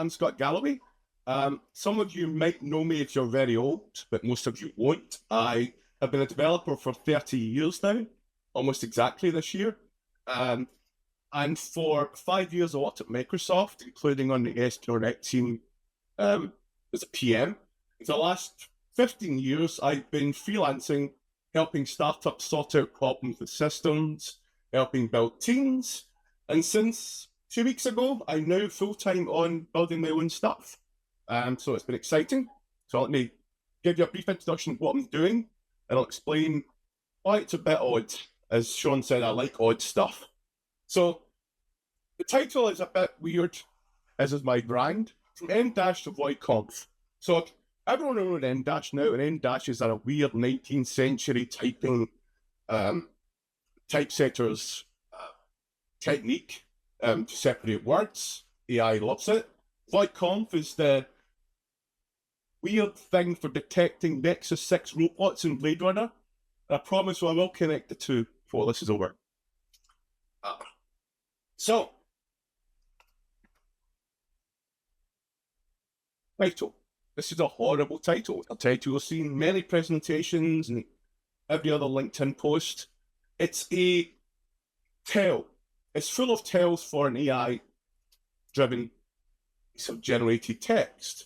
I'm Scott Galloway. Some of you might know me if you're very old, but most of you won't. I have been a developer for 30 years now, almost exactly this year. And for 5 years I worked at Microsoft, including on the SPNet team as a PM. For the last 15 years, I've been freelancing, helping startups sort out problems with systems, helping build teams. And since 2 weeks ago, I'm now full-time on building my own stuff. So it's been exciting. So let me give you a brief introduction of what I'm doing, and I'll explain why it's a bit odd. As Sean said, I like odd stuff. So the title is a bit weird, as is my brand, from M-dash to Voight-Kampff. So everyone knows M-dash now, and M-dashes are a weird 19th century typing typesetters technique to separate words. AI loves it. Voight-Kampff is the weird thing for detecting Nexus 6 robots in Blade Runner. I promise I will connect the two before this is over. Title. This is a horrible title. A title you've seen many presentations and every other LinkedIn post. It's a tell. It's full of tells for an AI-driven piece of generated text.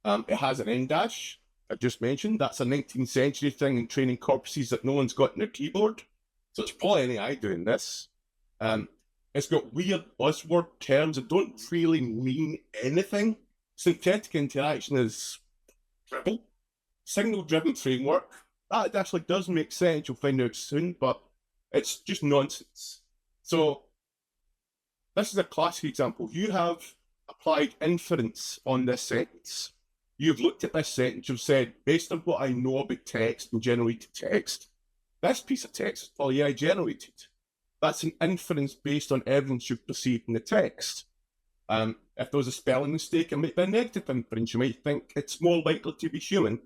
It has an M-dash, I just mentioned. That's a 19th century thing in training corpuses that no one's got in their keyboard. So it's probably an AI doing this. It's got weird buzzword terms that don't really mean anything. Synthetic interaction is dribble. Signal-driven framework, that actually does make sense, you'll find out soon, but it's just nonsense. So this is a classic example. You have applied inference on this sentence. You've looked at this sentence, you've said, based on what I know about text and generated text, this piece of text is probably AI generated. That's an inference based on evidence you've perceived in the text. If there was a spelling mistake, it might be a negative inference. You might think it's more likely to be human.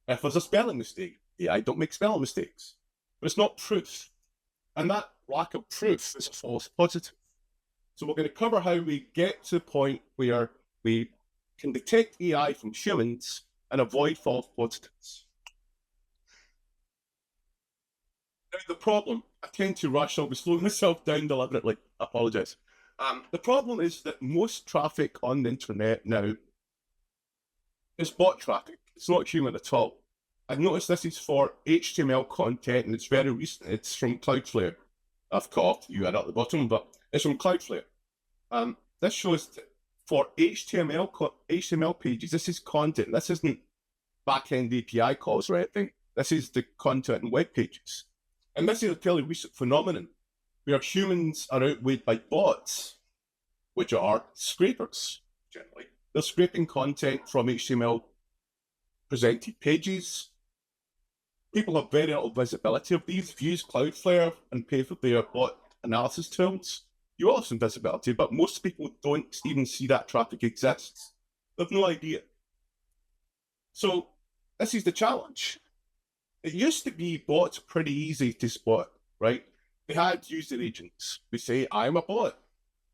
If there's a spelling mistake, AI don't make spelling mistakes. But it's not proof. And that lack of proof is a false positive. So we're going to cover how we get to the point where we can detect AI from humans and avoid false positives. Now the problem, I tend to rush, I'll be slowing myself down deliberately, I apologise. The problem is that most traffic on the internet now is bot traffic. It's not human at all. I've noticed this is for HTML content, and it's very recent. It's from Cloudflare. I've got you at the bottom, but it's from Cloudflare. This shows that for HTML pages, this is content. This isn't back-end API calls or anything. This is the content in web pages. And this is a fairly recent phenomenon where humans are outweighed by bots, which are scrapers, generally. They're scraping content from HTML presented pages. People have very little visibility of these. If you use Cloudflare and pay for their bot analysis tools, you will have some visibility, but most people don't even see that traffic exists. They have no idea. So this is the challenge. It used to be bots pretty easy to spot, right? They had user agents. They say, I'm a bot,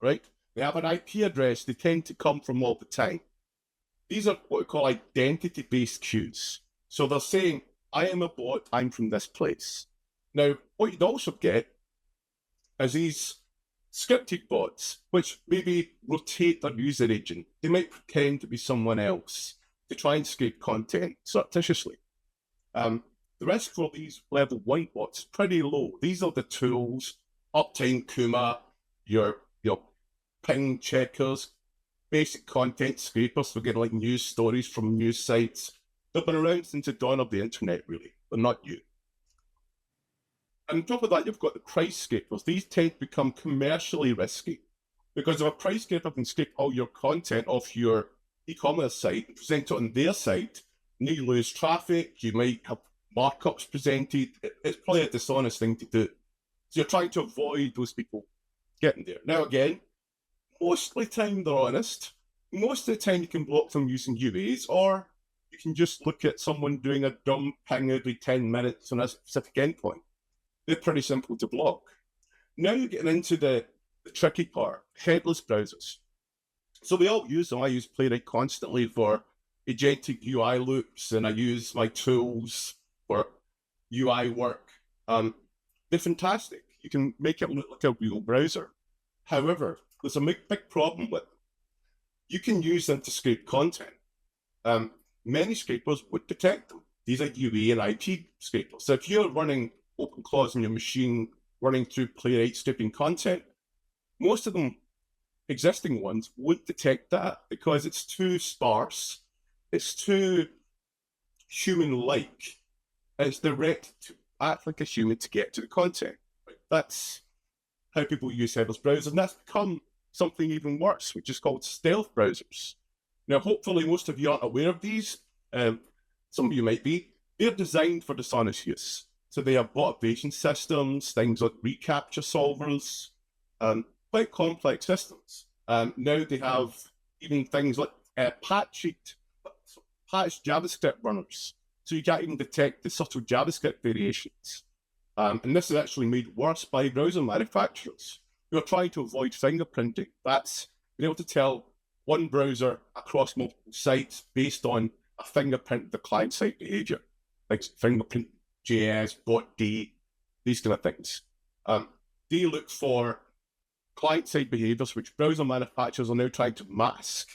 right? They have an IP address they tend to come from all the time. These are what we call identity-based cues. So they're saying, I am a bot, I'm from this place. Now, what you'd also get is these scripted bots, which maybe rotate their user agent. They might pretend to be someone else to try and scrape content surreptitiously. The risk for these level 1 bots is pretty low. These are the tools, Uptime, Kuma, your ping checkers, basic content scrapers for getting like news stories from news sites. They've been around since the dawn of the internet, really. They're not new. And on top of that, you've got the price scrapers. These tend to become commercially risky because if a price scraper can scrape all your content off your e-commerce site and present it on their site, and you lose traffic, you might have markups presented. It's probably a dishonest thing to do. So you're trying to avoid those people getting there. Now again, most of the time they're honest. Most of the time you can block them using UAs, or you can just look at someone doing a dumb ping every 10 minutes on a specific endpoint. They're pretty simple to block. Now you're getting into the tricky part, headless browsers. So we all use them. I use Playwright constantly for agentic UI loops, and I use my tools for UI work. They're fantastic. You can make it look like a real browser. However, there's a big problem with them. You can use them to scrape content. Many scrapers would detect them. These are UA and IP scrapers. So if you're running OpenClaw on your machine, running through Playwright scraping content, most of them, existing ones, wouldn't detect that because it's too sparse, it's too human-like, it's direct to act like a human to get to the content. That's how people use headless browsers, and that's become something even worse, which is called stealth browsers. Now, hopefully most of you aren't aware of these. Some of you might be. They're designed for dishonest use. So they have bot evasion systems, things like reCAPTCHA solvers, quite complex systems. Now they have even things like patched JavaScript runners. So you can't even detect the subtle JavaScript variations. And this is actually made worse by browser manufacturers who are trying to avoid fingerprinting. That's being able to tell one browser across multiple sites based on a fingerprint of the client-side behavior, like fingerprint JS, bot-D, these kind of things. They look for client-side behaviors which browser manufacturers are now trying to mask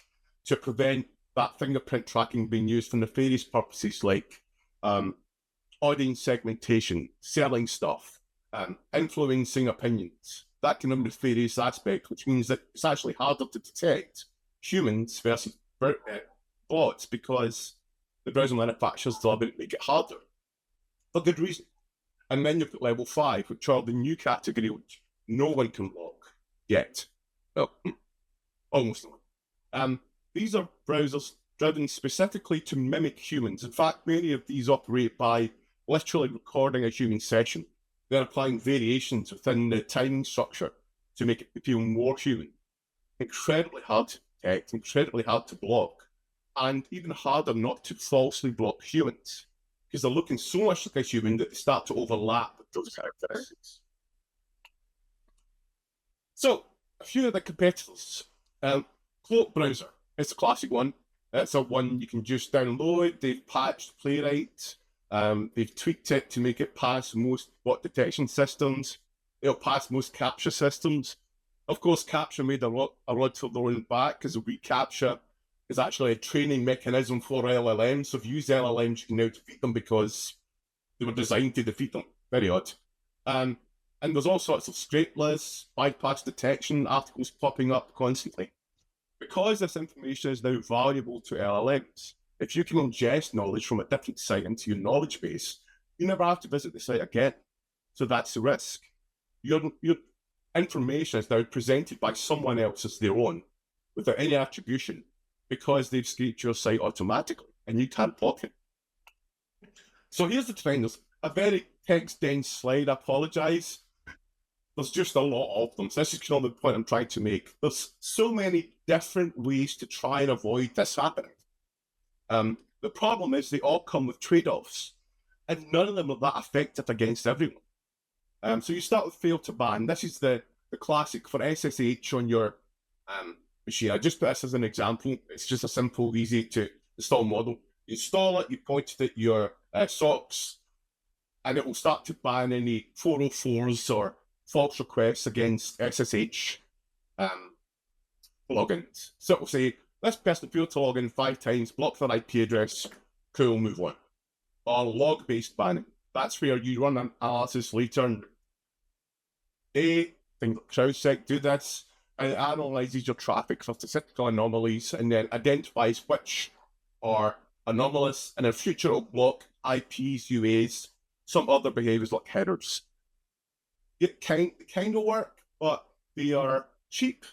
to prevent that fingerprint tracking being used for nefarious purposes like audience segmentation, selling stuff, influencing opinions, that kind of nefarious aspect, which means that it's actually harder to detect humans versus bots because the browser manufacturers deliberately make it harder for good reason. And then you've got level 5, which are the new category which no one can block yet. Well, almost no one. These are browsers driven specifically to mimic humans. In fact, many of these operate by literally recording a human session. They're applying variations within the timing structure to make it feel more human. Incredibly hard to detect, incredibly hard to block, and even harder not to falsely block humans, because they're looking so much like a human that they start to overlap with those characteristics. So, a few of the competitors. Cloak Browser, it's a classic one. It's a one you can just download. They've patched Playwright. They've tweaked it to make it pass most bot detection systems. It'll pass most CAPTCHA systems. Of course, CAPTCHA made a rod for their own back, because a reCAPTCHA is actually a training mechanism for LLMs. So if you use LLMs, you can now defeat them because they were designed to defeat them. Very odd. And there's all sorts of scrape lists, bypass detection, articles popping up constantly. Because this information is now valuable to LLMs, if you can ingest knowledge from a different site into your knowledge base, you never have to visit the site again. So that's the risk. Your information is now presented by someone else as their own, without any attribution, because they've scraped your site automatically, and you can't block it. So here's the trend. There's a very text-dense slide, I apologize. There's just a lot of them. So this is kind of the point I'm trying to make. There's so many different ways to try and avoid this happening. The problem is they all come with trade-offs, and none of them are that effective against everyone. So you start with fail to ban. This is the classic for SSH on your machine. I just put this as an example. It's just a simple, easy to install model. You install it, you point it at your socks, and it will start to ban any 404s or false requests against SSH logins. So it will say, this person failed to log in 5 times, block their IP address, cool, move on. Or log-based banning. That's where you run an analysis later and things like CrowdSec do this, and it analyzes your traffic for statistical anomalies and then identifies which are anomalous, and in future it'll block IPs, UAs, some other behaviors like headers. It kind of work, but they are cheap,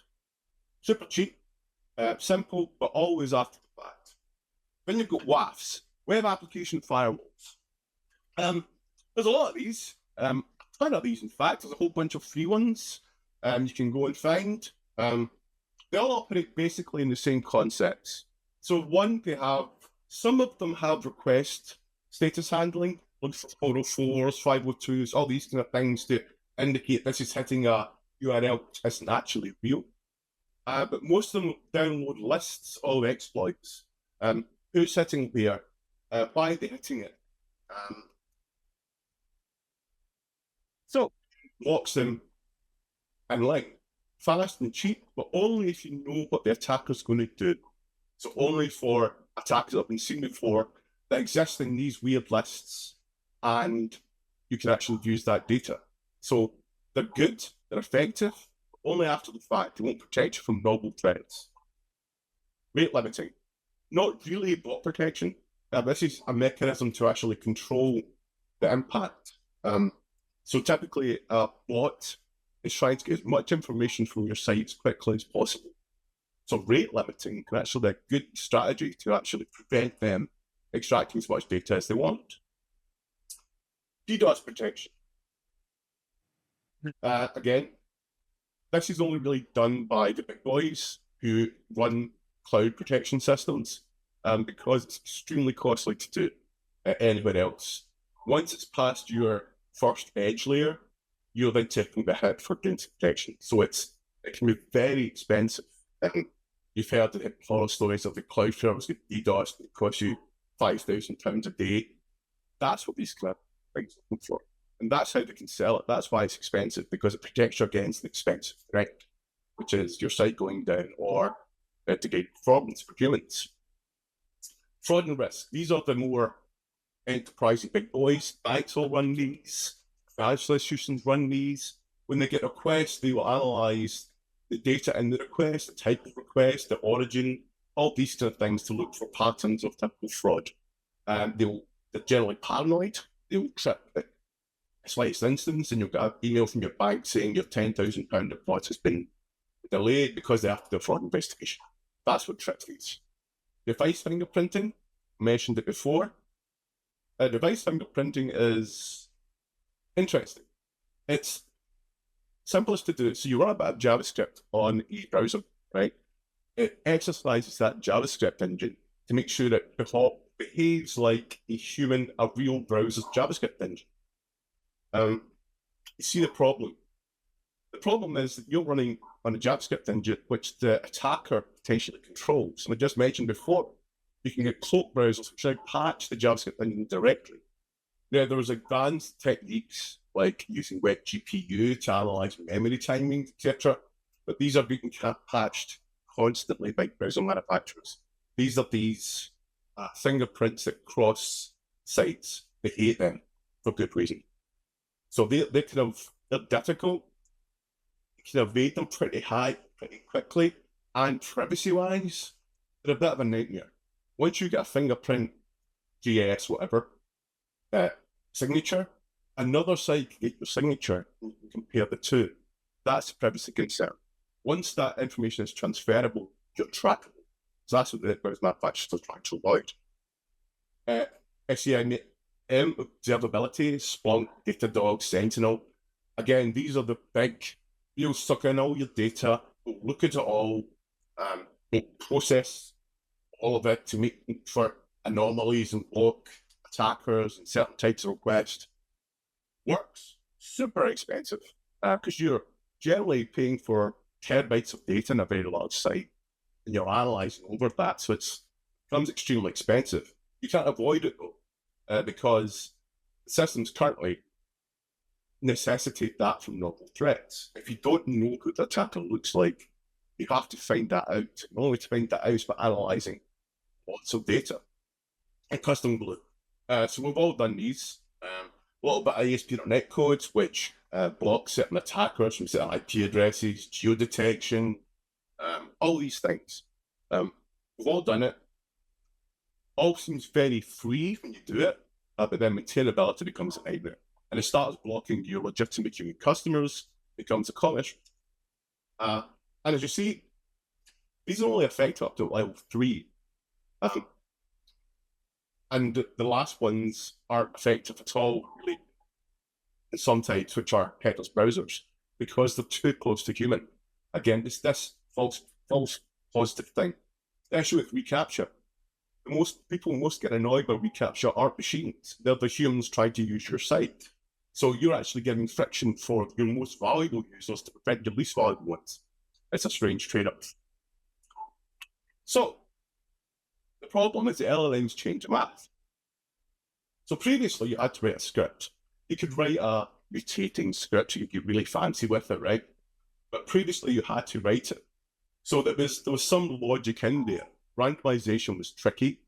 super cheap, simple, but always after the fact. Then you've got WAFs, Web Application Firewalls. There's a lot of these. A ton of these, in fact. There's a whole bunch of free ones you can go and find. They all operate basically in the same concepts. So one, some of them have request status handling, like 404s, 502s, all these kind of things to indicate this is hitting a URL which isn't actually real. But most of them download lists of exploits. Who's hitting where? Why are they hitting it? So blocks them in line, fast and cheap, but only if you know what the attacker's going to do. So only for attacks that have been seen before that exist in these weird lists, and you can actually use that data. So they're good, they're effective, but only after the fact. They won't protect you from novel threats. Rate limiting, not really bot protection. This is a mechanism to actually control the impact. So typically a bot is trying to get as much information from your site as quickly as possible. So rate limiting can actually be a good strategy to actually prevent them extracting as much data as they want. DDoS protection. Again, this is only really done by the big boys who run cloud protection systems because it's extremely costly to do anywhere else. Once it's past your first edge layer, you're then taking the hit for data protection. So it can be very expensive. You've heard the horror stories of the cloud service get DDoS that cost you £5,000 a day. That's what these kind of things are looking for. And that's how they can sell it. That's why it's expensive, because it protects you against an expensive threat, which is your site going down or to get performance for humans. Fraud and risk. These are the more enterprising big boys. Banks will run these. Financial institutions run these. When they get requests, they will analyze the data in the request, the type of request, the origin, all these kind of things to look for patterns of typical fraud. They're generally paranoid. They will trip the slightest instance, and you'll get an email from your bank saying your £10,000 deposit has been delayed because they have to do a fraud investigation. That's what trips these. Device fingerprinting, mentioned it before. Device fingerprinting is interesting. It's simplest to do. So you run a bit of JavaScript on a browser, right? It exercises that JavaScript engine to make sure it behaves like a human, a real browser's JavaScript engine. You see the problem. The problem is that you're running on a JavaScript engine which the attacker potentially controls. And I just mentioned before, you can get cloak browsers which now patch the JavaScript engine directly. Now, there's advanced techniques like using web GPU to analyze memory timing, etc. But these are being patched constantly by browser manufacturers. These are these fingerprints that cross sites. They hate them for good reason. So they're difficult. You can evade them pretty quickly, and privacy-wise, they're a bit of a nightmare. Once you get a fingerprint, GS, whatever, signature, another site can get your signature and you can compare the two. That's a privacy concern. Once that information is transferable, you're trackable. So that's what the manufacturers are trying to avoid. SEM, observability, Splunk, Datadog, Sentinel. Again, these are the big, you'll suck in all your data, we'll look at it all, we'll process all of it to make for anomalies and block attackers and certain types of requests. Works. Super expensive because you're generally paying for terabytes of data in a very large site and you're analyzing over that, so it becomes extremely expensive. You can't avoid it though because the systems currently necessitate that from novel threats. If you don't know who the attacker looks like, you have to find that out. The only way to find that out is by analyzing lots of data and custom glue. So we've all done these. A little bit of ASP.NET codes, which blocks certain attackers from certain IP addresses, geodetection, all these things. We've all done it. All seems very free when you do it, but then maintainability becomes a nightmare. And it starts blocking your legitimate human customers, becomes a commerce. And as you see, these are only effective up to level 3. And the last ones aren't effective at all, really, in some types, which are headless browsers, because they're too close to human. Again, it's this false positive thing. Especially with reCAPTCHA. Most people get annoyed by reCAPTCHA aren't machines. They're the humans trying to use your site. So you're actually giving friction for your most valuable users to prevent your least valuable ones. It's a strange trade-off. So the problem is the LLMs change math. So previously you had to write a script. You could write a mutating script, you could get really fancy with it, right? But previously you had to write it. So there was some logic in there. Randomization was tricky.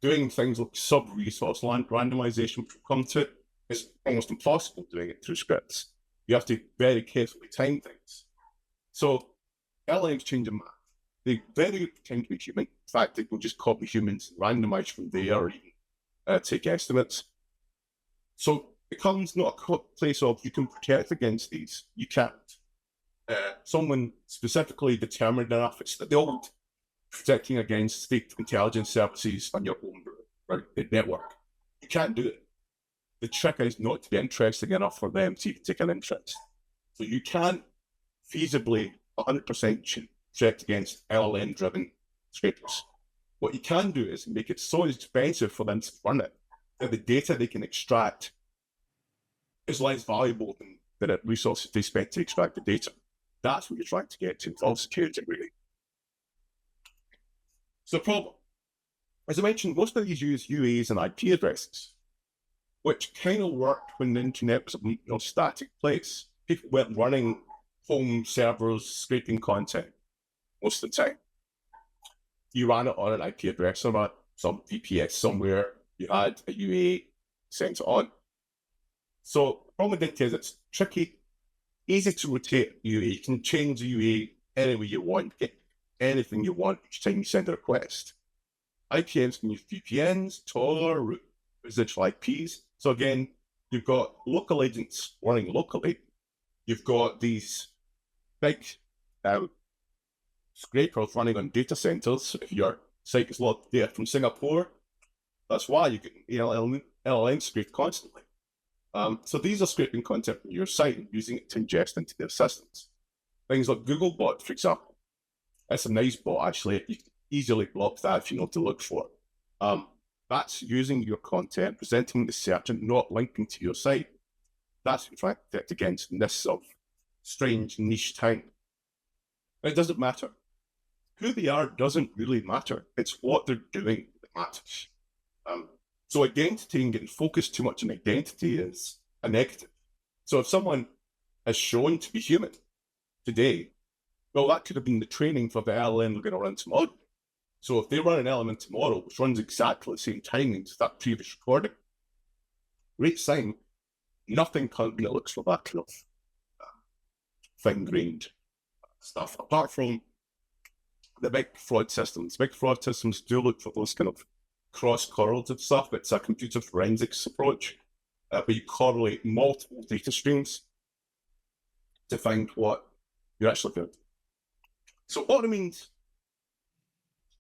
Doing things like sub-resource randomization, which we'll come to, is almost impossible doing it through scripts. You have to very carefully time things. So LLMs change in math. They very pretend to be human. In fact, they can just copy humans, randomize from there, or even take estimates. So it becomes not a place of you can protect against these. You can't. Someone specifically determined enough, it's the old protecting against state intelligence services on your own network. You can't do it. The trick is not to be interesting enough for them to take an interest. So you can't feasibly 100% protect against LLM-driven scrapers. What you can do is make it so expensive for them to run it that the data they can extract is less valuable than the resources they spent to extract the data. That's what you're trying to get to involve security, really. So the problem, as I mentioned, most of these use UAs and IP addresses, which kind of worked when the internet was a static place. People weren't running home servers, scraping content most of the time. You ran it on an IP address or some VPS somewhere. You had a UA sent it on. So the problem with it is it's tricky, easy to rotate UA. You can change the UA any way you want, get anything you want each time you send a request. IPMs can use VPNs, Tor, residual IPs. So again, you've got local agents running locally. You've got these big scrapers running on data centers. If your site is logged data from Singapore, that's why you get LLM scrape constantly. So these are scraping content from your site and using it to ingest into their systems. Things like Googlebot, for example. That's a nice bot, actually. You can easily block that if you know what to look for. That's using your content, presenting the search and not linking to your site. That's what you're trying to protect against in this sort of strange niche time. It doesn't matter. Who they are doesn't really matter. It's what they're doing that matters. So identity and getting focused too much on identity is a negative. So if someone is shown to be human today, well, that could have been the training for the LLM they're going to run tomorrow. So if they run an element tomorrow, which runs exactly the same timing as that previous recording, great sign, nothing currently looks like that kind of fine-grained stuff, apart from the big fraud systems. Big fraud systems do look for those kind of cross-correlative stuff. It's a computer forensics approach, where you correlate multiple data streams to find what you're actually doing. So what it means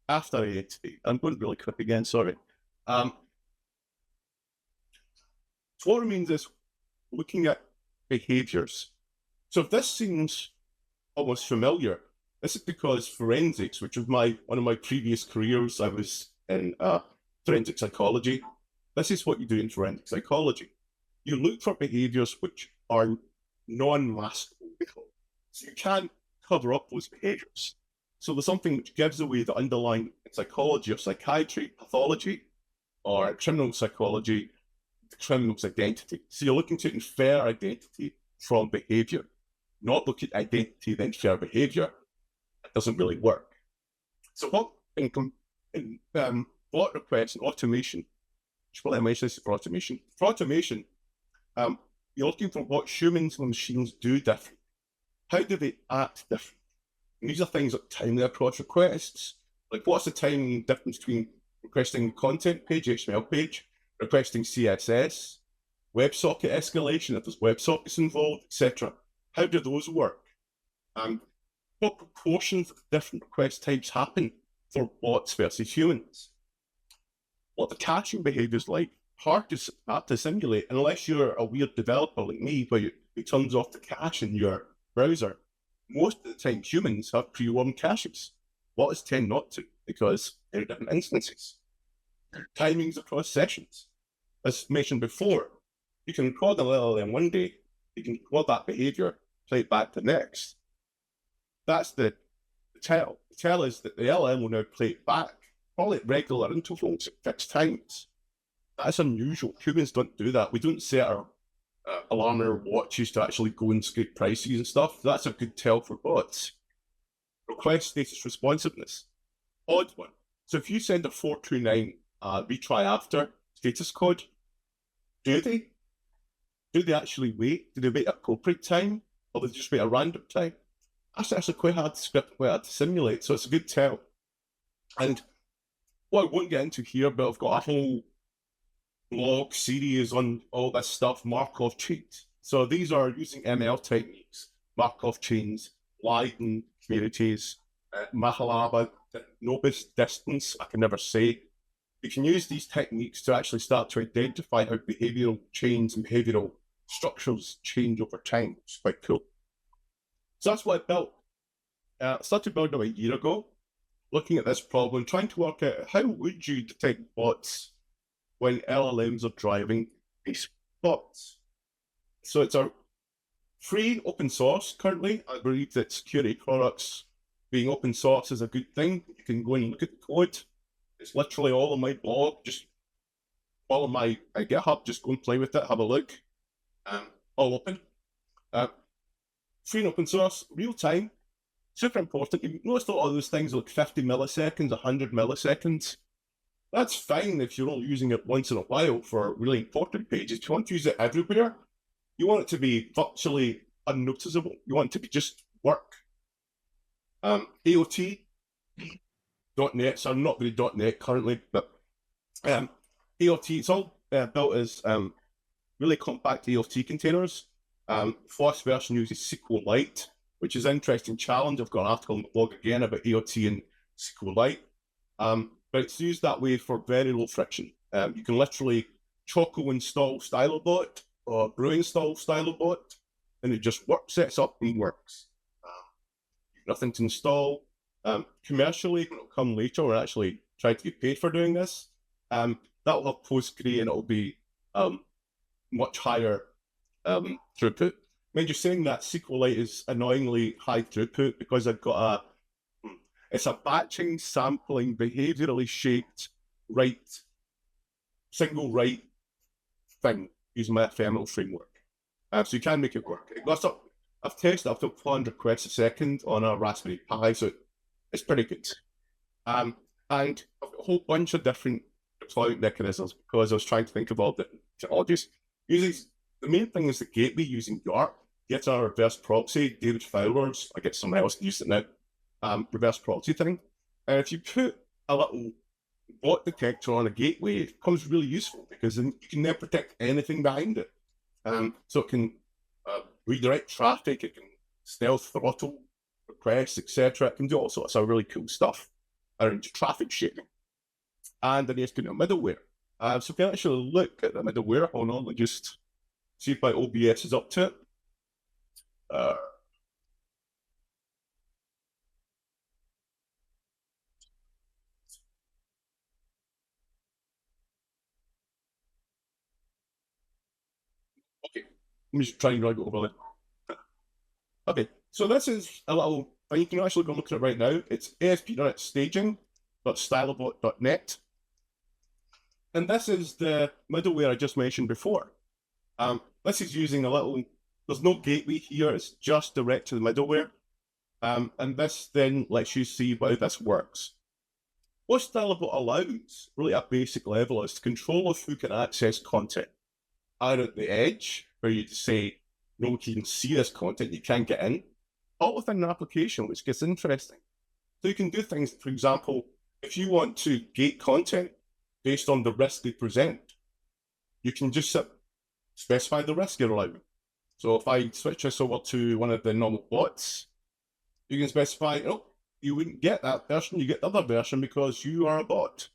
after identity, I'm going really quick again, sorry. So what it means is looking at behaviors. So if this seems almost familiar, this is because forensics, which was one of my previous careers, I was in forensic psychology. This is what you do in forensic psychology. You look for behaviors which are non-maskable. So you can't cover up those behaviors. So there's something which gives away the underlying psychology or psychiatry, pathology, or criminal psychology, the criminal's identity. So you're looking to infer identity from behavior, not look at identity then infer behavior. It doesn't really work. So what in bot requests and automation, which will I mention this for automation? For automation, you're looking for what humans and machines do different. How do they act different? And these are things like timing across requests. Like what's the timing difference between requesting content page, HTML page, requesting CSS, WebSocket escalation, if there's WebSockets involved, etc. How do those work? What proportions of different request types happen for bots versus humans? What the caching behavior is like, hard to simulate unless you're a weird developer like me, where it turns off the cache in your browser. Most of the time, humans have pre-warmed caches. Bots tend not to, because they're different instances. Timings across sessions. As mentioned before, you can record an LLM one day, you can record that behavior, play it back the next. That's the tell. The tell is that the LLM will now play it back, probably at regular intervals at fixed times. That's unusual. Humans don't do that. We don't set our alarm or watches to actually go and scrape prices and stuff. That's a good tell for bots. Request status responsiveness. Odd one. So if you send a 429 retry after status code, do they? Do they actually wait? Do they wait at appropriate time? Or do they just wait a random time? That's actually quite hard to script, quite hard to simulate, so it's a good tell. And what I won't get into here, but I've got a whole blog series on all this stuff, Markov chains. So these are using ML techniques, Markov chains, Leiden communities, Mahalaba, Nobis distance, I can never say. You can use these techniques to actually start to identify how behavioral chains and behavioral structures change over time, which is quite cool. So that's what I built. I started building about a year ago, looking at this problem, trying to work out how would you detect bots when LLMs are driving these bots. So it's a free open source currently. I believe that security products being open source is a good thing. You can go and look at the code. It's literally all on my blog, just all on my GitHub, just go and play with it, have a look. All open. Free and open source, real time, super important. You notice a lot of those things are like 50 milliseconds, 100 milliseconds. That's fine if you're only using it once in a while for really important pages. If you want to use it everywhere, you want it to be virtually unnoticeable. You want it to be just work. AOT, dotnet, so I'm not very dotnet currently, but AOT, it's all built as really compact AOT containers. First version uses SQLite, which is an interesting challenge. I've got an article on the blog again about AOT and SQLite. But it's used that way for very low friction. You can literally Choco install StyloBot or Brew install StyloBot, and it just works, sets up and works. Nothing to install. Commercially, when it'll come later, we're actually trying to get paid for doing this. That'll have Postgre and it'll be much higher throughput. Mind you, saying that SQLite is annoyingly high throughput because I've got it's a batching, sampling, behaviorally shaped single write thing using my ephemeral framework. So you can make it work. I've tested up to 400 requests a second on a Raspberry Pi, so it's pretty good. And I've got a whole bunch of different deployment mechanisms because I was trying to think about the technologies. The main thing is the gateway using Yarp gets a reverse proxy, David Fowler's, I guess someone else used it now, reverse proxy thing. And if you put a little bot detector on a gateway, it becomes really useful because then you can then protect anything behind it. So it can redirect traffic, it can stealth throttle requests, etc. It can do all sorts of really cool stuff around traffic shaping. And then there's going to middleware. So we can actually look at the middleware. Hold on, let just see if my OBS is up to it. Okay, let me just try and drag it over there. Okay, so this is a little thing. You can actually go look at it right now. It's aspnetstaging.stylobot.net. And this is the middleware I just mentioned before. This is using there's no gateway here, it's just direct to the middleware. And this then lets you see how this works. What StyloBot allows, really at a basic level, is control of who can access content. Either at the edge, where you say, no, you can see this content, you can't get in, or within an application, which gets interesting. So you can do things, for example, if you want to gate content based on the risk they present, you can just specify the risk you're allowing. So if I switch this over to one of the normal bots, you can specify, you wouldn't get that version, you get the other version because you are a bot.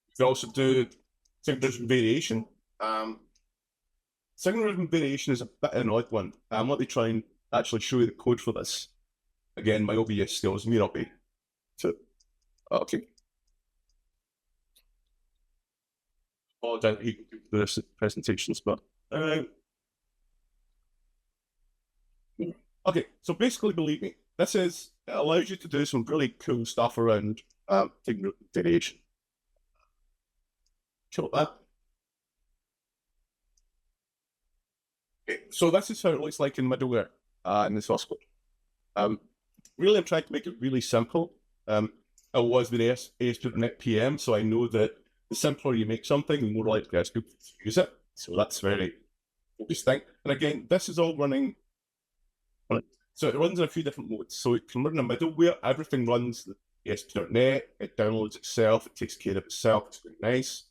You can also do signal-driven variation. Signal-driven variation is a bit of an odd one. Let me try and actually show you the code for this. Again, my OBS skills may not be. So, okay. Apologize for the presentations, but Okay, so basically, believe me, it allows you to do some really cool stuff around variation. Kill that. Okay, so this is how it looks like in middleware in the source code. Really, I'm trying to make it really simple. I was with ASP.NET PM, so I know that the simpler you make something, the more likely it's people to use it. So that's very focused thing. And again, this is all running. So it runs in a few different modes. So it can run in middleware. Everything runs ASP.NET. It downloads itself. It takes care of itself. It's very nice.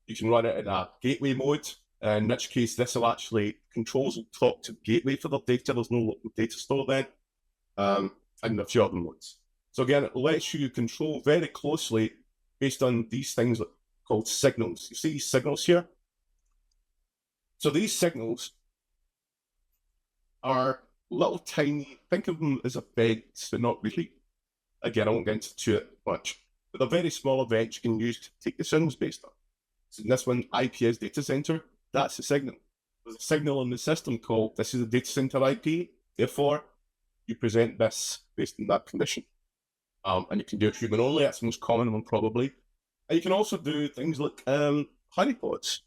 You can run it in a gateway mode, in which case this will actually, controls will talk to the gateway for the data. There's no local data store then. And a few other modes. So again, it lets you control very closely based on these things called signals. You see these signals here? So these signals are little tiny, think of them as events, but not really. Again, I won't get into it much. But they're very small events you can use to take the signals based on. So in this one, IPS data center, that's the signal. There's a signal in the system called, this is a data center IP, therefore, you present this based on that condition. And you can do it human only, that's the most common one probably. And you can also do things like honeypots.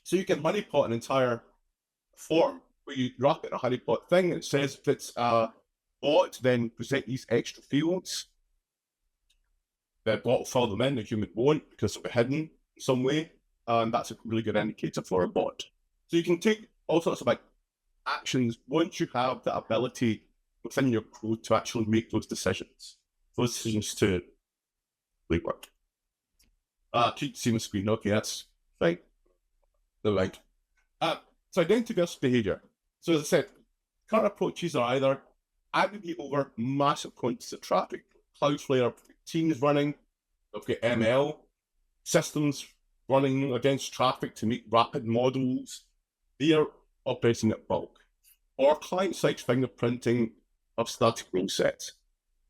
So you can honeypot an entire form where you drop it in a honeypot thing, and it says if it's a bot, then present these extra fields. The bot will fill them in, the human won't, because it'll be hidden in some way. And that's a really good indicator for a bot. So you can take all sorts of like actions once you have the ability within your code to actually make those decisions. Those decisions to really work. Keep seeing the screen. Okay, that's right. All right. So identity-based behavior. So as I said, current approaches are either aggregate over massive quantities of traffic. Cloudflare teams running, they've got ML systems running against traffic to make rapid models. They are operating at bulk. Or client-side fingerprinting of static rule sets.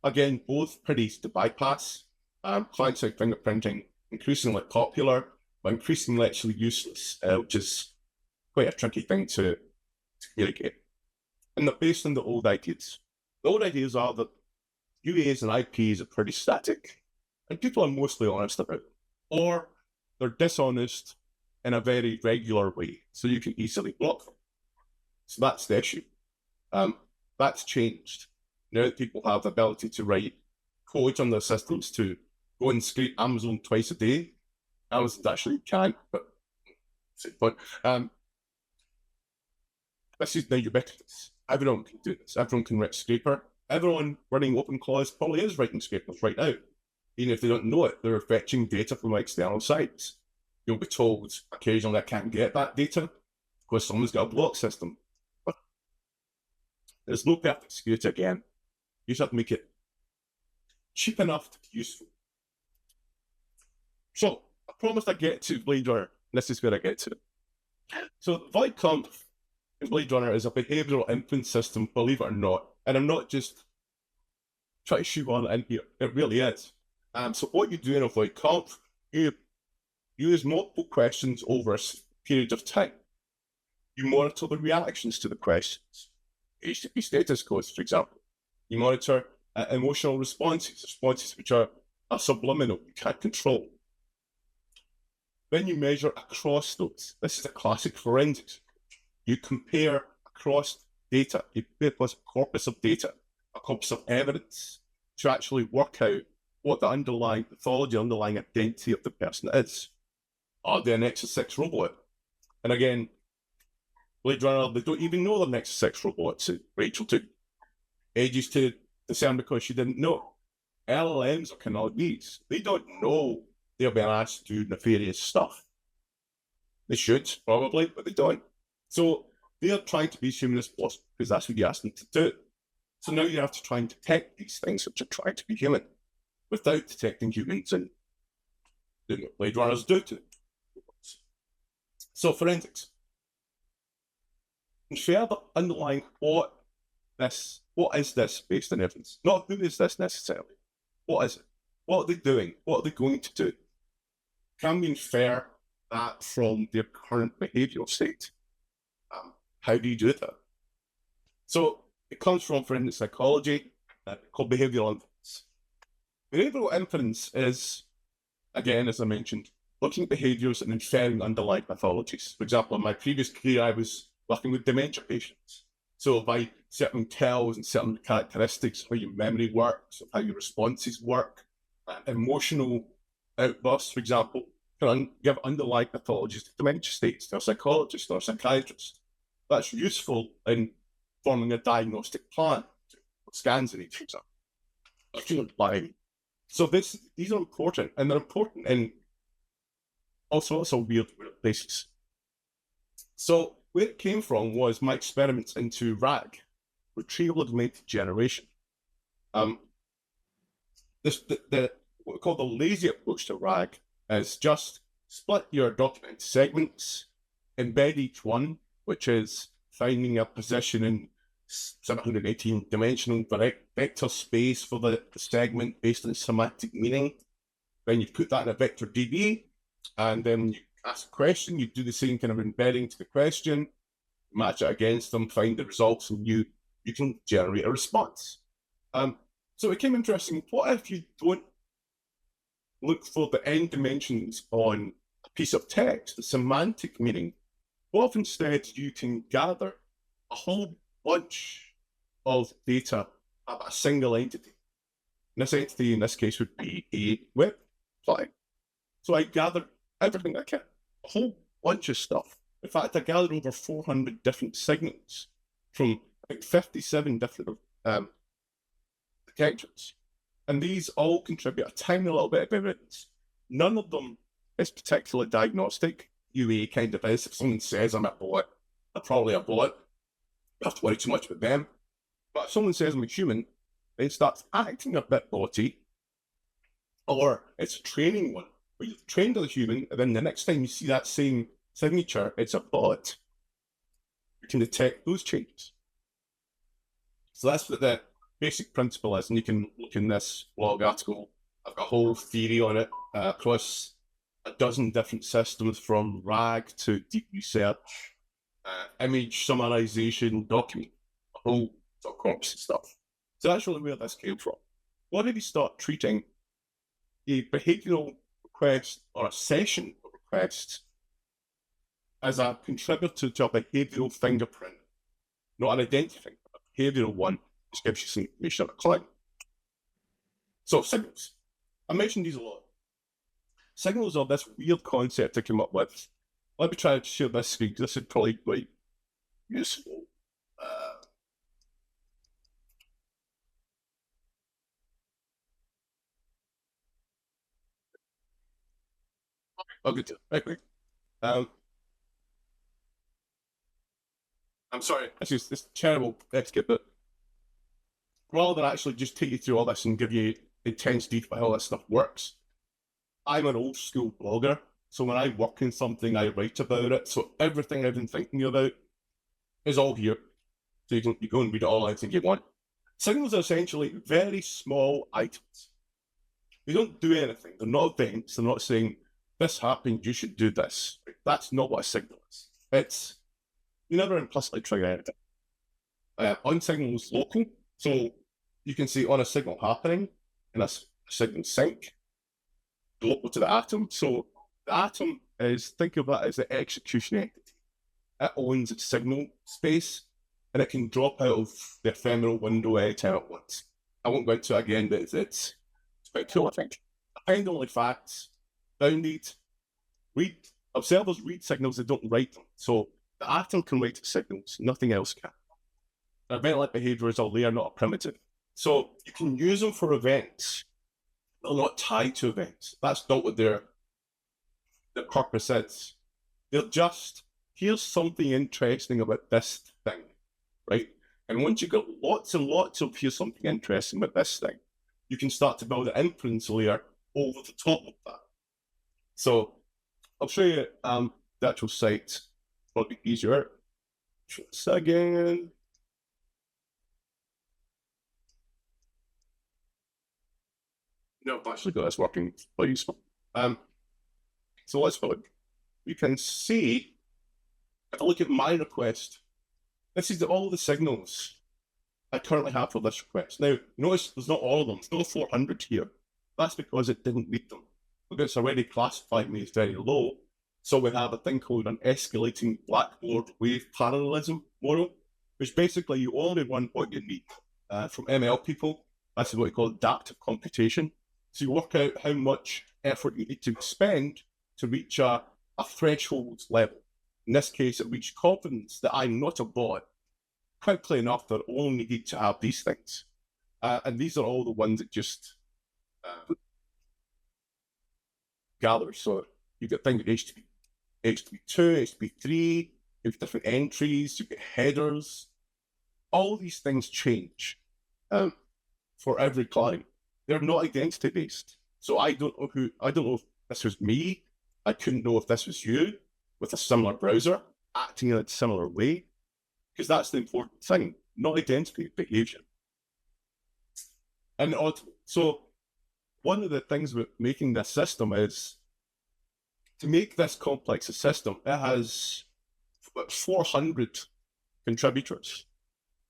Again, both pretty easy to bypass. Client-side fingerprinting, increasingly popular, but increasingly actually useless, which is quite a tricky thing to communicate. And they're based on the old ideas. The old ideas are that UAs and IPs are pretty static, and people are mostly honest about it. Or they're dishonest in a very regular way, so you can easily block them. So that's the issue. That's changed. Now that people have the ability to write code on their systems to go and scrape Amazon twice a day. Amazon actually can't, but same point. This is now ubiquitous. Everyone can do this. Everyone can write scraper. Everyone running OpenClaw probably is writing scrapers right now. Even if they don't know it, they're fetching data from external sites. You'll be told occasionally I can't get that data because someone's got a block system. But there's no perfect security again. You just have to make it cheap enough to be useful. So, I promised I'd get to Blazor. This is where I get to. So, Voight-Kampff in Blazor is a behavioral inference system, believe it or not. And I'm not just trying to shoehorn it in here. It really is. So, what you do in a Voight-Kampff, you use multiple questions over a period of time. You monitor the reactions to the questions. HTTP status codes, for example. You monitor emotional responses which are subliminal, you can't control. Then you measure across those. This is a classic forensics. You compare across data, you compare across a corpus of data, a corpus of evidence, to actually work out what the underlying pathology, underlying identity of the person is. Are they a Nexus 6 robot? And again, Blade Runner, they don't even know they're Nexus 6 robots. Rachel took ages to discern because she didn't know. LLMs are kind of like these. They don't know they're being asked to do nefarious stuff. They should, probably, but they don't. So they're trying to be as human as possible because that's what you ask them to do. So now you have to try and detect these things which are trying to be human without detecting humans and doing what Blade Runners do to them. So forensics. Infer the underlying what is this based on evidence? Not who is this necessarily. What is it? What are they doing? What are they going to do? Can we infer that from their current behavioral state? How do you do that? So It comes from forensic psychology, called behavioral inference. Behavioral inference is, again, as I mentioned, looking at behaviors and inferring underlying pathologies. For example, in my previous career, I was working with dementia patients. So by certain tells and certain characteristics of how your memory works, of how your responses work, emotional outbursts, for example, can give underlying pathologies to dementia states, to a psychologist or a psychiatrist. That's useful in forming a diagnostic plan, scans in each, for example. So these are important, and they're important in all sorts of weird places. So where it came from was my experiments into RAG, retrieval augmented generation. What we call the lazy approach to RAG is just split your document into segments, embed each one, which is finding a position in 718 dimensional vector space for the segment based on semantic meaning. Then you put that in a vector DB, and then you ask a question, you do the same kind of embedding to the question, match it against them, find the results, and you can generate a response. So it became interesting. What if you don't look for the end dimensions on a piece of text, the semantic meaning? What if instead you can gather a whole bunch of data about a single entity? And this entity in this case would be a web file. So I gathered everything I can, a whole bunch of stuff. In fact, I gathered over 400 different signals from, I think, 57 different detectors. And these all contribute a tiny little bit of evidence. None of them is particularly diagnostic. UA kind of is. If someone says I'm a bot, I'm probably a bot. You have to worry too much about them. But if someone says I'm a human, then it starts acting a bit botty. Or it's a training one, where you've trained as a human, and then the next time you see that same signature, it's a bot. You can detect those changes. So that's what the basic principle is, and you can look in this blog article. I've got a whole theory on it across a dozen different systems, from RAG to deep research, image summarization, document, a whole sort of complex stuff. So that's really where this came from. What did we start treating a behavioral request or a session of requests as a contributor to a behavioral fingerprint, not an identifying, but a behavioral one, which gives you some information on a client. So signals. I mentioned these a lot. Signals are this weird concept I came up with. Let me try to share this screen, because this is probably quite useful. I'll get to it right quick. I'm sorry, it's terrible etiquette, but rather than actually just take you through all this and give you intense detail how all this stuff works, I'm an old school blogger, so when I work in something, I write about it. So everything I've been thinking about is all here. So you go and read it all anything you want. Signals are essentially very small items. They don't do anything. They're not events. They're not saying, this happened, you should do this. That's not what a signal is. It's, you never implicitly trigger anything. On signals local, so you can see on a signal happening in a signal sync, local to the atom. So the atom is, think of that as the execution entity. It owns its signal space, and it can drop out of the ephemeral window anytime it wants. I won't go into it again, but it's quite cool, I think. Find only facts, bounded, read. Observers read signals, they don't write them. So the atom can write signals, nothing else can. An event-like behavior is a layer, not a primitive. So you can use them for events. They're not tied to events. That's not what their purpose is. They're just, here's something interesting about this thing, right? And once you've got lots and lots of here's something interesting about this thing, you can start to build an inference layer over the top of that. So I'll show you the actual site. It'll be easier. Show this again. No, I've actually got this working. It's quite useful. So let's look. You can see, if I look at my request, this is all the signals I currently have for this request. Now, notice there's not all of them. There's no 400 here. That's because it didn't read them. Because it's already classified me as very low. So we have a thing called an escalating blackboard wave parallelism model, which basically you only run what you need. From ML people, that's what we call adaptive computation. So you work out how much effort you need to spend to reach a threshold level. In this case, it reached confidence that I'm not a bot. Quickly enough, that I only need to have these things. And these are all the ones that just gather. So you get things HTTP, HTTP2, HTTP3, you have different entries, you get headers. All these things change for every client. They're not identity based. So I don't know if this was me. I couldn't know if this was you with a similar browser acting in a similar way, because that's the important thing, not identity behavior. And so one of the things with making this system is to make this complex a system. It has 400 contributors.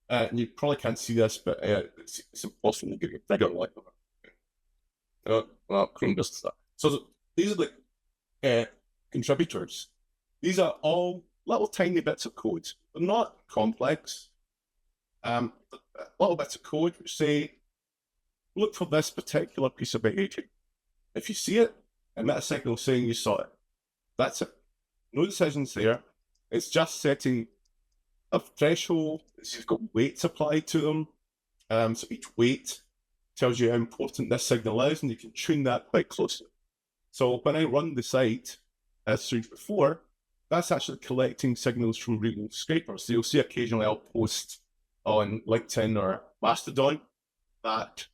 And you probably can't see this, but it's impossible to get a figure like that. Well, Chrome does that. So these are the contributors. These are all little tiny bits of code. They're not complex. Little bits of code which say, look for this particular piece of behavior. If you see it, emit a signal saying you saw it. That's it. No decisions there. It's just setting a threshold. It's got weights applied to them. So each weight tells you how important this signal is, and you can tune that quite closely. So when I run the site, as through before, that's actually collecting signals from real scrapers. So you'll see occasionally I'll post on LinkedIn or Mastodon that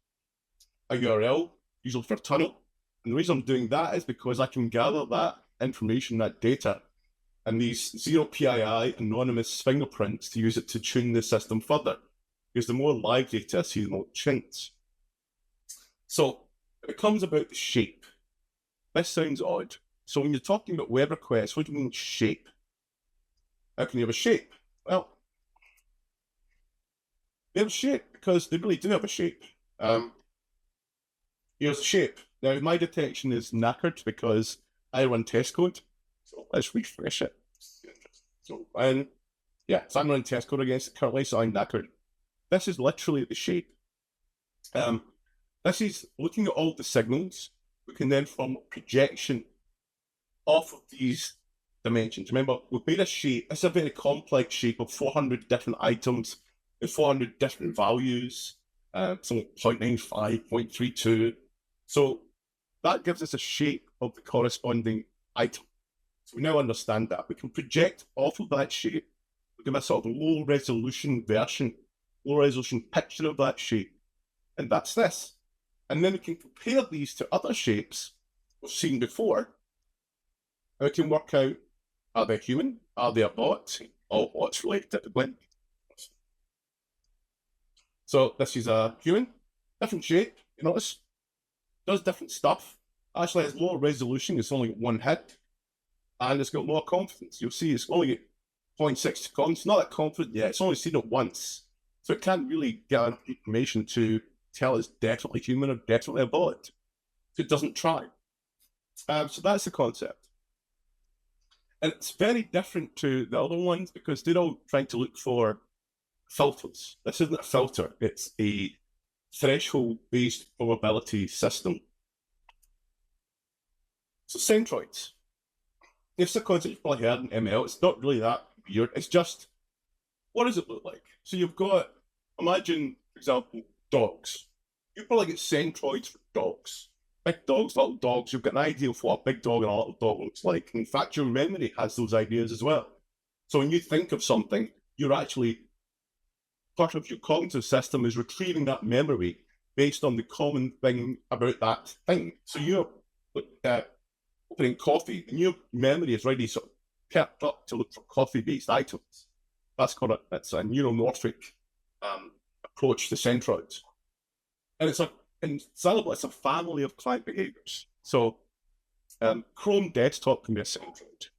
a URL, usually for a tunnel. And the reason I'm doing that is because I can gather that information, that data, and these zero PII anonymous fingerprints to use it to tune the system further. Because the more live data I see, the more it tunes. So it comes about the shape. This sounds odd. So when you're talking about web requests, what do you mean shape? How can you have a shape? Well, they have a shape because they really do have a shape. Here's a shape. Now, my detection is knackered because I run test code. So let's refresh it. So, so I'm running test code against it currently, so I'm knackered. This is literally the shape. This is looking at all the signals. We can then form a projection off of these dimensions. Remember, we've made a shape. It's a very complex shape of 400 different items with 400 different values, some 0.95, 0.32. So that gives us a shape of the corresponding item. So we now understand that. We can project off of that shape. We give a sort of low resolution version, low resolution picture of that shape. And that's this. And then we can compare these to other shapes we've seen before. And we can work out, are they human? Are they a bot? All bots related typically. So this is a human, different shape, you notice, does different stuff. Actually has lower resolution, it's only one hit, and it's got more confidence. You'll see it's only 0.6 confidence, not that confident yet, it's only seen it once. So it can't really get enough information to tell it's definitely human or definitely a bot. So it doesn't try. So that's the concept. And it's very different to the other ones because they're all trying to look for filters. This isn't a filter, it's a threshold-based probability system. So centroids. It's a concept you've probably heard in ML. It's not really that weird. It's just, what does it look like? So you've got, imagine, for example, dogs. You probably get centroids for dogs. Big dogs, little dogs. You've got an idea of what a big dog and a little dog looks like. In fact, your memory has those ideas as well. So when you think of something, you're actually, part of your cognitive system is retrieving that memory based on the common thing about that thing. So you're opening coffee, and your memory is already sort of kept up to look for coffee-based items. That's a neuromorphic approach to centroids. And in StyloBot, it's a family of client behaviors. So Chrome desktop can be a centroid.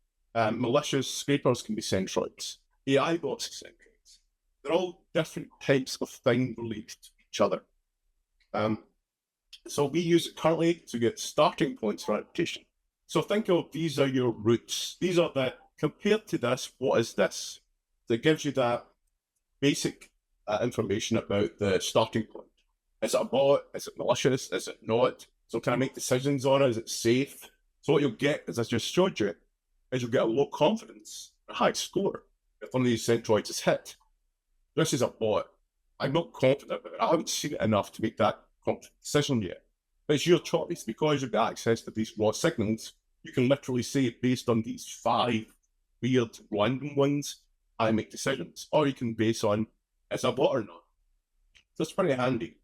Malicious scrapers can be centroids. AI bots are centroids. They're all different types of thing related to each other. So we use it currently to get starting points for annotation. So think of these are your roots. These are the, compared to this, what is this? That gives you that basic information about the starting point. Is it a bot? Is it malicious? Is it not? So can I make decisions on it? Is it safe? So what you'll get, as I just showed you, is you'll get a low confidence, a high score if one of these centroids is hit. This is a bot. I'm not confident about it. I haven't seen it enough to make that decision yet. But it's your choice because you've got access to these raw signals. You can literally say, based on these 5 weird random ones, I make decisions. Or you can base on, is it a bot or not? So it's pretty handy.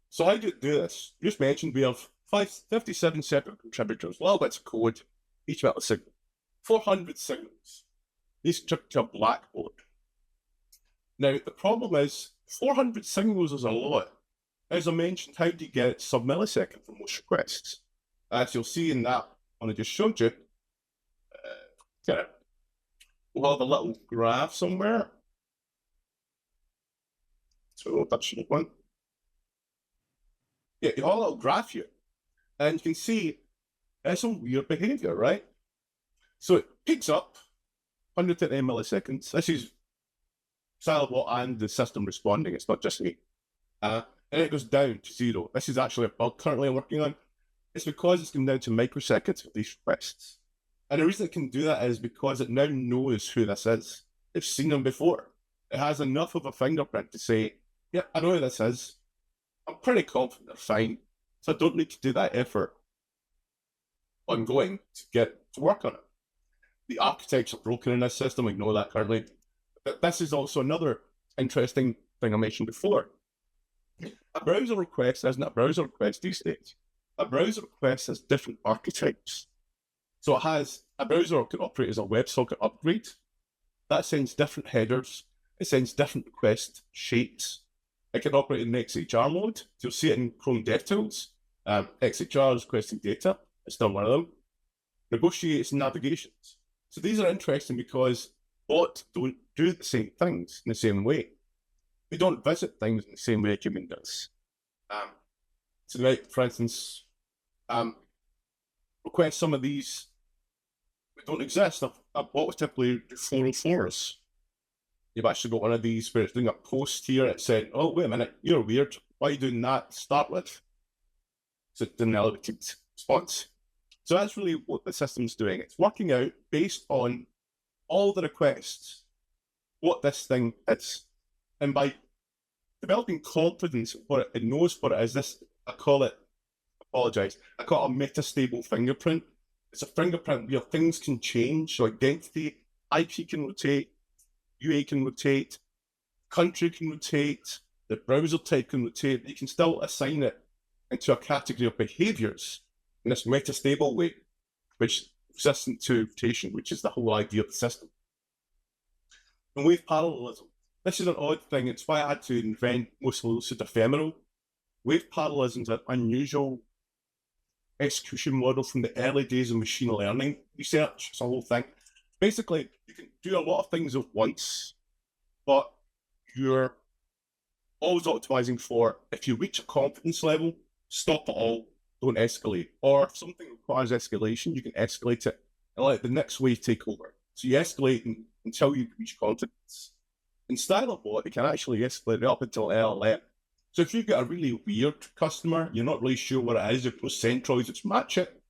So how do you do this? You just mentioned we have 57 separate contributors, little bits of code, each millisecond, 400 signals. These contribute to a blackboard. Now, the problem is 400 signals is a lot. As I mentioned, how do you get sub-millisecond for most requests? As you'll see in that one I just showed you, we'll have a little graph somewhere. So that's the one. Yeah, you have a little graph here. And you can see there's some weird behavior, right? So it picks up 110 milliseconds. This is StyloBot and the system responding. It's not just me. And it goes down to 0. This is actually a bug currently I'm working on. It's because it's going down to microseconds for these requests. And the reason it can do that is because it now knows who this is. It's seen them before. It has enough of a fingerprint to say, yeah, I know who this is. I'm pretty confident they're fine. So I don't need to do that effort ongoing to get to work on it. The architects are broken in this system. We know that currently. But this is also another interesting thing I mentioned before. A browser request isn't a browser request these days. A browser request has different archetypes. So it has, a browser can operate as a WebSocket upgrade. That sends different headers. It sends different request shapes. It can operate in XHR mode. So you'll see it in Chrome DevTools. XHR is requesting data. It's still one of them. Negotiates and navigations. So these are interesting because bots don't do the same things in the same way. They don't visit things in the same way a human does. So like, for instance, request some of these that don't exist. A bot would typically do 404s. You've actually got one of these where it's doing a post here. It said, oh, wait a minute, you're weird. Why are you doing that to start with? So it's an elevated response. So that's really what the system's doing. It's working out based on all the requests, what this thing is. And by developing confidence in what it knows what it is, I call it a metastable fingerprint. It's a fingerprint where things can change. So identity, IP can rotate, UA can rotate, country can rotate, the browser type can rotate. You can still assign it into a category of behaviors in this metastable way, which is resistant to rotation, which is the whole idea of the system. And wave parallelism. This is an odd thing. It's why I had to invent mostly lucid ephemeral. Wave parallelism is an unusual execution model from the early days of machine learning research. It's a whole thing. Basically, you can do a lot of things at once, but you're always optimizing for, if you reach a confidence level, stop it all, don't escalate. Or if something requires escalation, you can escalate it and let the next wave take over. So you escalate until you reach confidence. In StyloBot, you can actually escalate it up until LLM. So if you've got a really weird customer, you're not really sure what it is, you put centroids which match it,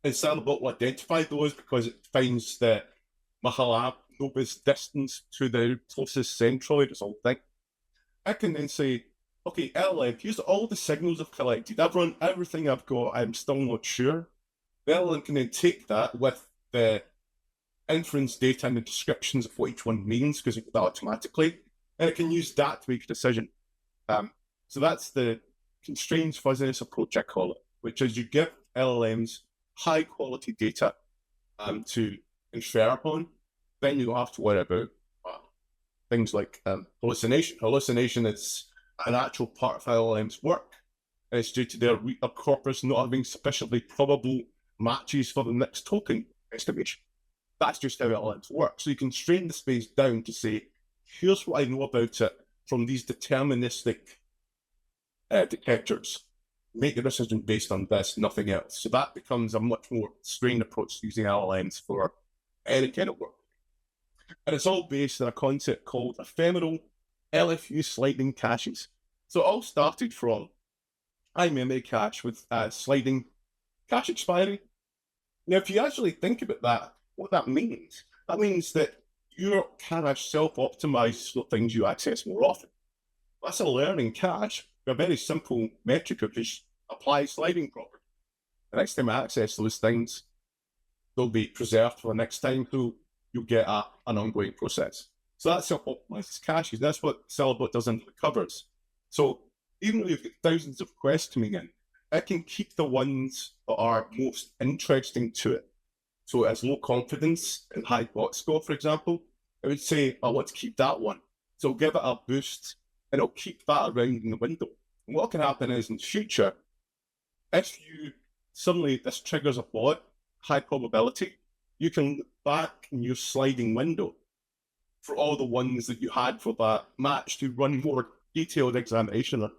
and StyloBot will identify those because it finds the Mahalanobis distance to the closest centroid, it's all thing. I can then say, okay, LLM, here's all the signals I've collected. I've run everything I've got, I'm still not sure. The LLM can then take that with the inference data and the descriptions of what each one means, because it does that automatically, and it can use that to make a decision. So that's the constrained fuzziness approach, I call it, which is you give LLMs high quality data to infer upon, then you don't have to worry about things like hallucination. Hallucination is an actual part of how LLMs work, and it's due to their corpus not having sufficiently probable matches for the next token estimation. That's just how LLMs work. So you constrain the space down to say, here's what I know about it from these deterministic detectors. Make a decision based on this, nothing else. So that becomes a much more strained approach to using LLMs for any kind of work. And it's all based on a concept called ephemeral LFU sliding caches. So it all started from iMemory cache with sliding cache expiry. Now, if you actually think about that, what that means that your cache self-optimizes for things you access more often. That's a learning cache. A very simple metric of just apply sliding property. The next time I access those things, they'll be preserved for the next time, so you'll get an ongoing process. So that self-optimizes caches. That's what StyloBot does under the covers. So even though you've got thousands of requests coming in, it can keep the ones that are most interesting to it. So it has low confidence in high bot score, for example. I would say, I want to keep that one. So it'll give it a boost, and it'll keep that around in the window. And what can happen is in the future, if you suddenly this triggers a bot, high probability, you can look back in your sliding window for all the ones that you had for that match to run more detailed examination.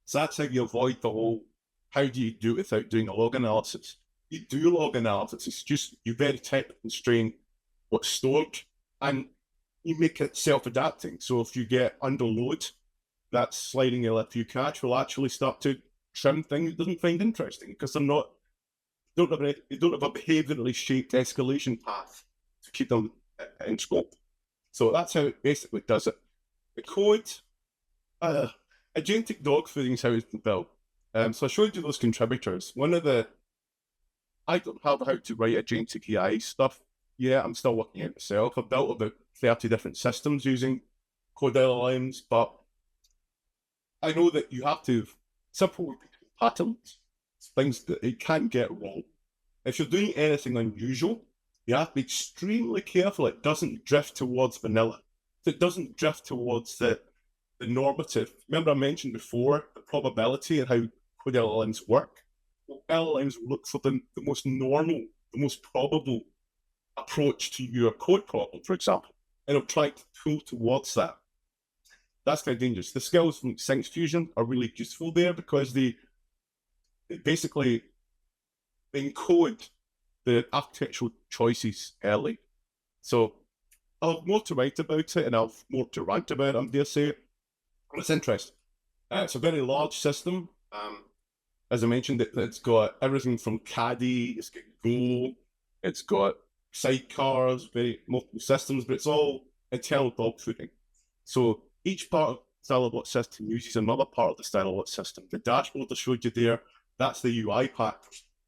So that's how you avoid the whole, how do you do it without doing a log analysis? You do log analysis, it's just you very tightly constrain what's stored, and you make it self-adapting. So if you get under load, that sliding LFU cache will actually start to trim things it doesn't find interesting because they don't have a behaviorally shaped escalation path to keep them in scope. So that's how it basically does it. The code, agentic dogfooding is how it's been built. So I showed you those contributors. I don't have how to write agentic AI stuff yet. I'm still working it myself. I've built about 30 different systems using code LLMs, but I know that you have to simple patterns, things that you can't get wrong. If you're doing anything unusual, you have to be extremely careful it doesn't drift towards vanilla. If it doesn't drift towards the normative. Remember I mentioned before the probability and how code LLMs work? Well, LLMs look for the most normal, the most probable approach to your code problem, for example, and it'll try to pull towards that. That's kind of dangerous. The skills from Sync Fusion are really useful there because they basically encode the architectural choices early. So I'll have more to write about it and I'll have more to rant about it, I dare say. It's interesting. It's a very large system. As I mentioned, it's got everything from Caddy, it's got Go, it's got sidecars, very multiple systems, but it's all internal dogfooding. So each part of the StyloBot system uses another part of the StyloBot system. The dashboard I showed you there, that's the UI pack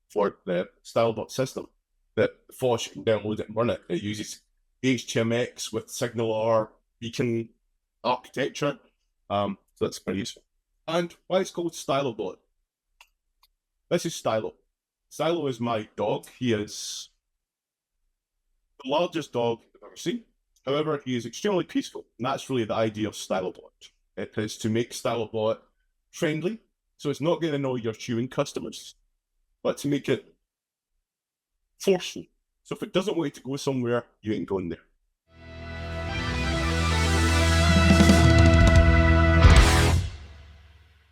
for the StyloBot system. That before you can download it and run it, it uses HTMX with SignalR beacon architecture. So that's pretty useful. And why it's called StyloBot. This is Stylo. Stylo is my dog. He is the largest dog I've ever seen. However, he is extremely peaceful, and that's really the idea of StyloBot. It is to make StyloBot friendly, so it's not going to annoy your human customers, but to make it forceful. So if it doesn't want you to go somewhere, you ain't going there.